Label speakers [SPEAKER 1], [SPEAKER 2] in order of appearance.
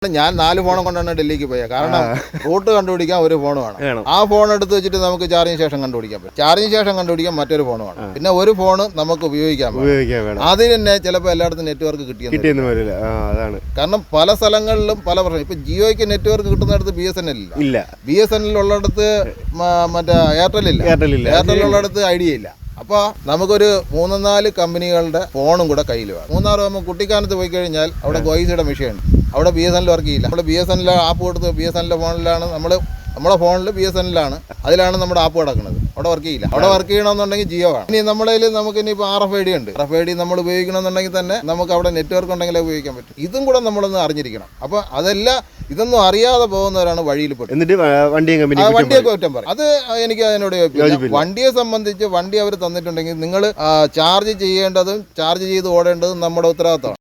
[SPEAKER 1] ഞാൻ 4 ഫോണും കൊണ്ടാണ് ഡൽഹിക്ക് പോയത്. കാരണം റൂട്ട് കണ്ടുപിടിക്കാൻ ഒരു ഫോൺ വേണം. ആ ഫോൺ എടുത്ത് വെച്ചിട്ട് നമുക്ക് ചാർജിങ് സ്റ്റേഷൻ കണ്ടുപിടിക്കാൻ പറ്റും. ചാർജിങ് സ്റ്റേഷൻ കണ്ടുപിടിക്കാൻ മറ്റൊരു ഫോൺ വേണം. പിന്നെ ഒരു ഫോൺ നമുക്ക് ഉപയോഗിക്കാൻ വേണം. അതിന് തന്നെ ചിലപ്പോൾ എല്ലായിടത്തും നെറ്റ്വർക്ക് കിട്ടിയെന്ന് വരില്ല. കാരണം പല സ്ഥലങ്ങളിലും പല പ്രശ്നം. ഇപ്പൊ ജിയോയ്ക്ക് നെറ്റ്വർക്ക് കിട്ടുന്നിടത്ത് BSNL ഇല്ല. BSNL ഉള്ളിടത്ത് മറ്റേ എയർടെൽ ഉള്ളിടത്ത് ഐഡിയ ഇല്ല. അപ്പോൾ നമുക്കൊരു 3-4 കമ്പനികളുടെ ഫോണും കൂടെ കയ്യിൽ വേണം. മൂന്നാർ നമ്മൾ കുട്ടിക്കാനത്ത് പോയി കഴിഞ്ഞാൽ അവിടെ ഗോയിസിയുടെ മെഷീൻ ഉണ്ട്. അവിടെ BSNL വർക്ക് ചെയ്യില്ല. നമ്മൾ BSNL ആപ്പ് കൊടുത്ത് BSNL ഫോണിലാണ് നമ്മുടെ ഫോണിൽ BSNL അതിലാണ് നമ്മുടെ ആപ്പ് കിടക്കുന്നത്. അവിടെ വർക്ക് ചെയ്യില്ല. അവിടെ വർക്ക് ചെയ്യണമെന്നുണ്ടെങ്കിൽ ജിയോ ആണ്. ഇനി നമ്മുടെ നമുക്ക് ഇനിയിപ്പോൾ RFID ഉണ്ട്. RFID നമ്മൾ ഉപയോഗിക്കണമെന്നുണ്ടെങ്കിൽ തന്നെ നമുക്ക് അവിടെ നെറ്റ്വർക്ക് ഉണ്ടെങ്കിലേ ഉപയോഗിക്കാൻ പറ്റും. ഇതും കൂടെ നമ്മളൊന്ന് അറിഞ്ഞിരിക്കണം. അപ്പോൾ ഇതൊന്നും അറിയാതെ പോകുന്നവരാണ് വഴിയിൽ പെട്ടത്. എന്നിട്ട് വണ്ടിയൊക്കെ കുറ്റം പറയും. അത് എനിക്ക് അതിനോട് വണ്ടിയെ സംബന്ധിച്ച് വണ്ടി അവർ തന്നിട്ടുണ്ടെങ്കിൽ നിങ്ങൾ ചാർജ് ചെയ്യേണ്ടതും ചാർജ് ചെയ്ത് ഓടേണ്ടതും നമ്മുടെ ഉത്തരവാദിത്തമാണ്.